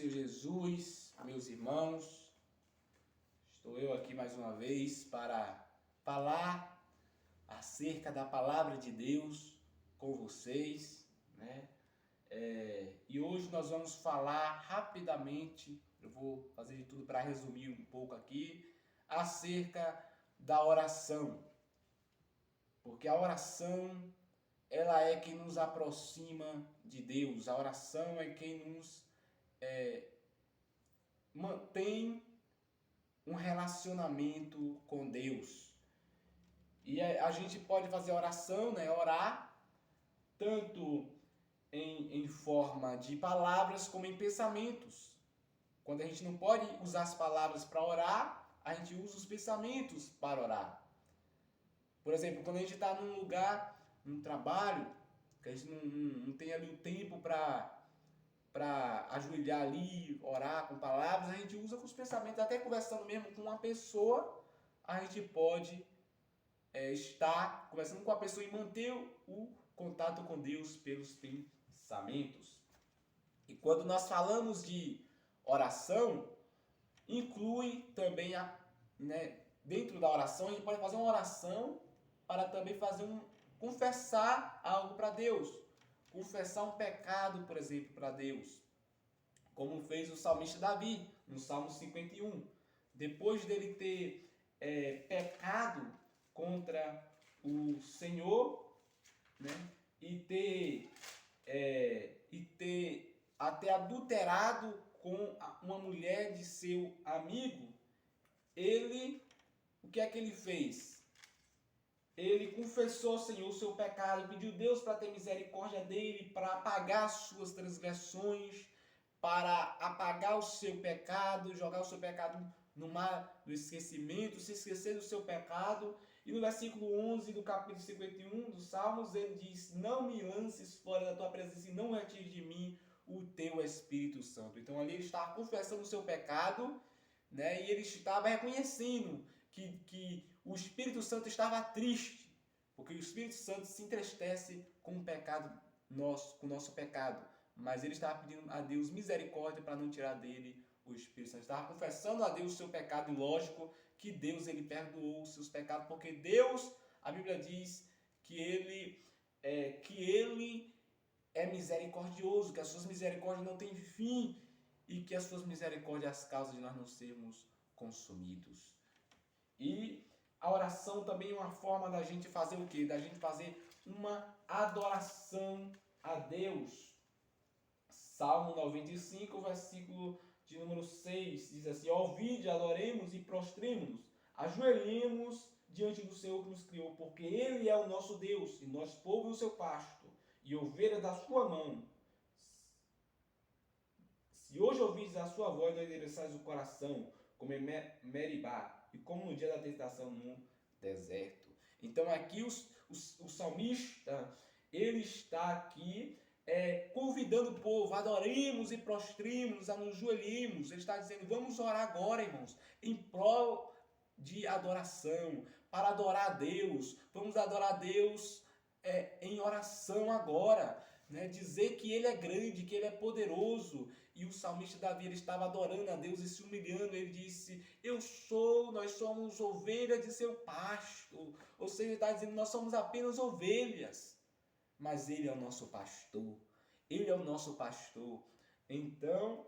Cristo Jesus, meus irmãos, estou eu aqui mais uma vez para falar acerca da palavra de Deus com vocês, né? E hoje nós vamos falar rapidamente, eu vou fazer de tudo para resumir um pouco aqui, acerca da oração. Porque a oração, ela é quem nos aproxima de Deus, a oração é quem nos mantém um relacionamento com Deus. E a gente pode fazer oração, né? Orar, tanto em forma de palavras como em pensamentos. Quando a gente não pode usar as palavras para orar, a gente usa os pensamentos para orar. Por exemplo, quando a gente está num lugar, num trabalho, que a gente não tem ali o tempo para ajoelhar ali, orar com palavras, a gente usa com os pensamentos, até conversando mesmo com uma pessoa, a gente pode estar conversando com a pessoa e manter o contato com Deus pelos pensamentos. E quando nós falamos de oração, inclui também, dentro da oração, a gente pode fazer uma oração para também confessar algo para Deus. Confessar um pecado, por exemplo, para Deus. Como fez o salmista Davi, no Salmo 51. Depois dele ter pecado contra o Senhor, né, e ter até adulterado com uma mulher de seu amigo, o que é que ele fez? Ele confessou ao Senhor o seu pecado, pediu a Deus para ter misericórdia dele, para apagar as suas transgressões, para apagar o seu pecado, jogar o seu pecado no mar do esquecimento, se esquecer do seu pecado. E no versículo 11 do capítulo 51 dos Salmos, ele diz: não me lances fora da tua presença e não retires de mim o teu Espírito Santo. Então ali ele estava confessando o seu pecado, né? E ele estava reconhecendo que o Espírito Santo estava triste, porque o Espírito Santo se entristece com o pecado nosso, com o nosso pecado. Mas ele estava pedindo a Deus misericórdia para não tirar dele o Espírito Santo. Estava confessando a Deus o seu pecado, e lógico que Deus ele perdoou os seus pecados, porque Deus, a Bíblia diz que ele é misericordioso, que as suas misericórdias não têm fim e que as suas misericórdias causam de nós não sermos consumidos. E a oração também é uma forma da gente fazer o quê? Da gente fazer uma adoração a Deus. Salmo 95, versículo de número 6, diz assim: ouvide, adoremos e prostremos-nos, ajoelhemos diante do Senhor que nos criou, porque Ele é o nosso Deus, e nós povo do seu pasto, e ovelha da sua mão. Se hoje ouvides a sua voz, não endereçais o coração, como em Meribá, e como no dia da tentação no deserto. Então aqui o salmista, ele está aqui convidando o povo, adoremos e prostremos, nos ajoelhemos. Ele está dizendo, vamos orar agora, irmãos, em prol de adoração, para adorar a Deus. Vamos adorar a Deus em oração agora, né? Dizer que Ele é grande, que Ele é poderoso. E o salmista Davi, ele estava adorando a Deus e se humilhando. Ele disse, nós somos ovelhas de seu pasto. Ou seja, ele está dizendo, nós somos apenas ovelhas, mas Ele é o nosso pastor. Ele é o nosso pastor. Então,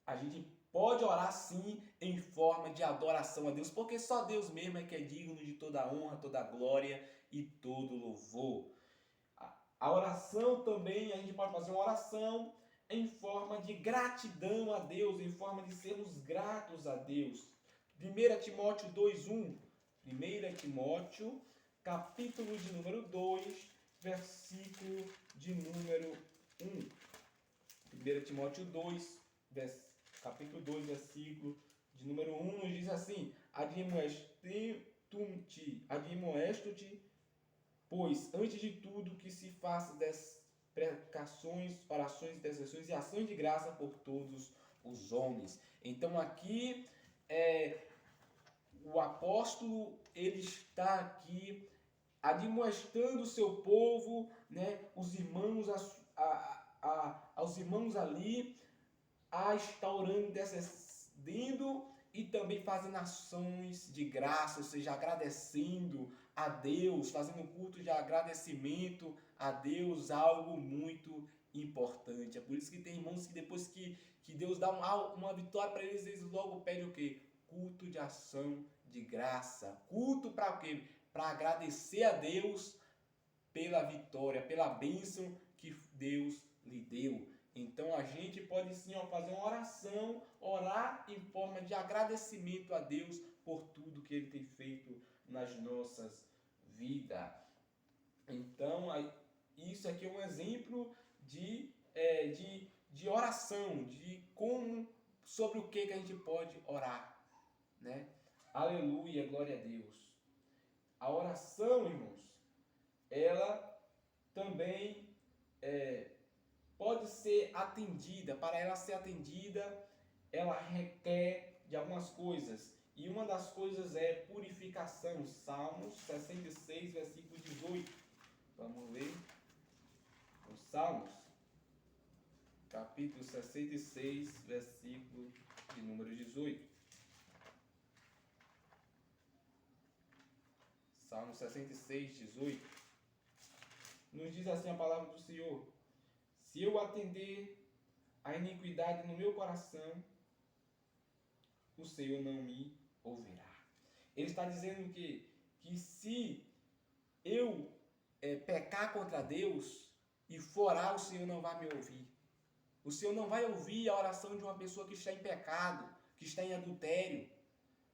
a gente pode orar sim em forma de adoração a Deus, porque só Deus mesmo é que é digno de toda honra, toda glória e todo louvor. A oração também, a gente pode fazer uma oração em forma de gratidão a Deus, em forma de sermos gratos a Deus. 1 Timóteo 2:1. 1 Timóteo, capítulo de número 2, versículo de número 1. 1 Timóteo 2, capítulo 2, versículo de número 1, nos diz assim: admoesto-te, pois, antes de tudo, que se faça precações, orações, intercessões e ações de graça por todos os homens. Então aqui o apóstolo, ele está aqui admoestando o seu povo, né, os irmãos, aos irmãos ali, a estar orando, intercedendo e também fazendo ações de graça, ou seja, agradecendo a Deus, fazendo um culto de agradecimento a Deus, algo muito importante. É por isso que tem irmãos que depois que Deus dá uma vitória para eles, eles logo pedem o quê? Culto de ação de graça. Culto para o quê? Para agradecer a Deus pela vitória, pela bênção que Deus lhe deu. Então a gente pode sim fazer uma oração, orar em forma de agradecimento a Deus por tudo que Ele tem feito nas nossas vidas. Então isso aqui é um exemplo de oração, de como, sobre o que a gente pode orar, né? Aleluia, glória a Deus. A oração, irmãos, ela também pode ser atendida. Para ela ser atendida, ela requer de algumas coisas. E uma das coisas é purificação. Salmos 66, versículo 18. Vamos ler. Os Salmos, capítulo 66, versículo de número 18. Salmo 66, 18. Nos diz assim a palavra do Senhor: se eu atender a iniquidade no meu coração, o Senhor não me ouvirá. Ele está dizendo que se eu pecar contra Deus e for orar, o Senhor não vai me ouvir. O Senhor não vai ouvir a oração de uma pessoa que está em pecado, que está em adultério,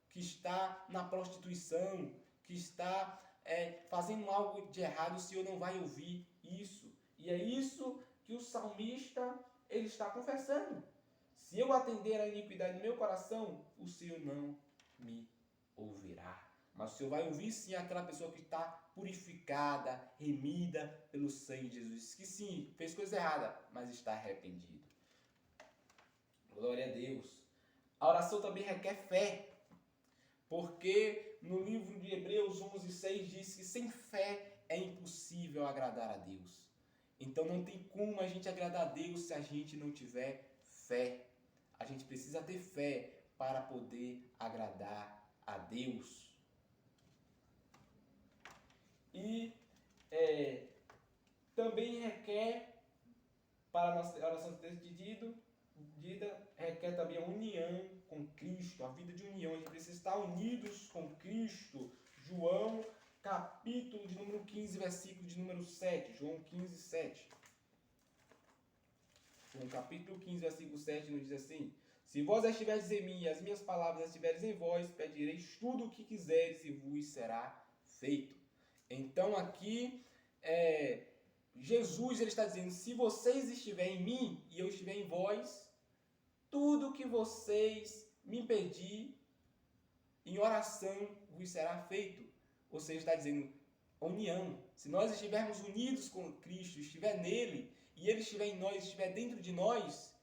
que está na prostituição, que está fazendo algo de errado. O Senhor não vai ouvir isso. E é isso que o salmista ele está confessando. Se eu atender a iniquidade no meu coração, o Senhor não me ouvirá. Mas o Senhor vai ouvir sim aquela pessoa que está purificada, remida pelo sangue de Jesus. Que sim, fez coisa errada, mas está arrependido. Glória a Deus. A oração também requer fé. Porque no livro de Hebreus 11:6 diz que sem fé é impossível agradar a Deus. Então não tem como a gente agradar a Deus se a gente não tiver fé. A gente precisa ter fé para poder agradar a Deus. E também requer, para a nossa oração ter decidido, requer também a união com Cristo, a vida de união. A gente precisa estar unidos com Cristo. João, capítulo de número 15, versículo de número 7. João 15, 7. João capítulo 15, versículo 7 nos diz assim: se vós estiverdes em mim e as minhas palavras estiverem em vós, pedireis tudo o que quiseres e vos será feito. Então aqui Jesus ele está dizendo: se vocês estiverem em mim e eu estiver em vós, tudo que vocês me pedir em oração vos será feito. Ou seja, está dizendo união. Se nós estivermos unidos com Cristo, estiver nele, e ele estiver em nós, estiver dentro de nós,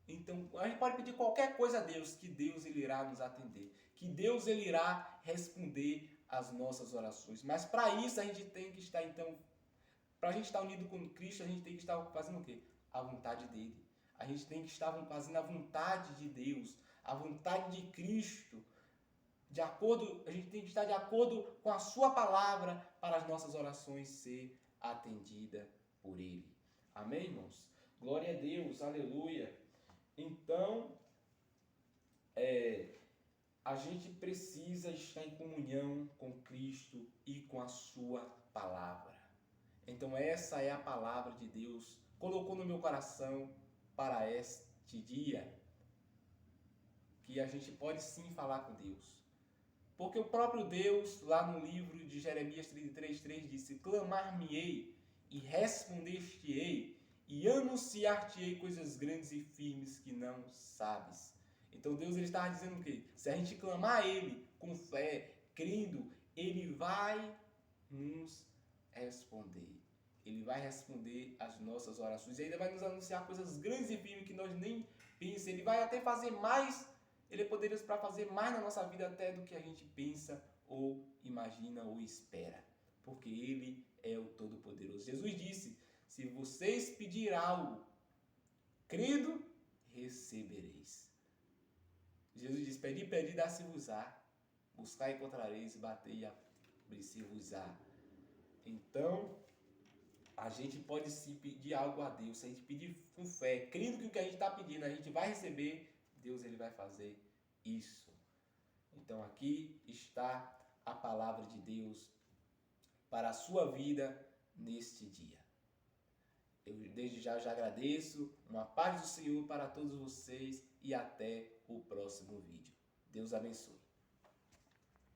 então a gente pode pedir qualquer coisa a Deus, que Deus ele irá nos atender, que Deus ele irá responder às nossas orações. Mas para isso a gente tem que estar, então, para a gente estar unido com Cristo, a gente tem que estar fazendo o quê? A vontade dele. A gente tem que estar fazendo a vontade de Deus, a vontade de Cristo. A gente tem que estar de acordo com a sua palavra para as nossas orações ser atendidas por ele. Amém, irmãos? Glória a Deus, aleluia. Então, a gente precisa estar em comunhão com Cristo e com a sua palavra. Então essa é a palavra de Deus, colocou no meu coração para este dia, que a gente pode sim falar com Deus. Porque o próprio Deus, lá no livro de Jeremias 33:3, disse: clamar-me-ei e responder-te-ei e anunciar-te-ei coisas grandes e firmes que não sabes. Então Deus ele estava dizendo o quê? Se a gente clamar a Ele com fé, crendo, Ele vai nos responder. Ele vai responder as nossas orações e ainda vai nos anunciar coisas grandes e firmes que nós nem pensamos. Ele vai até fazer mais. Ele é poderoso para fazer mais na nossa vida até do que a gente pensa ou imagina ou espera. Porque Ele é o Todo-Poderoso. Jesus disse: se vocês pedirem algo, crendo, recebereis. Jesus diz, pedi, pedi, dá-se-vos-á. Buscar, encontrareis, bater e abrir-se-vos-á. Então, a gente pode sim pedir algo a Deus. Se a gente pedir com fé, crendo que o que a gente está pedindo a gente vai receber, Deus ele vai fazer isso. Então aqui está a palavra de Deus para a sua vida neste dia. Eu desde já agradeço. Uma paz do Senhor para todos vocês e até o próximo vídeo. Deus abençoe.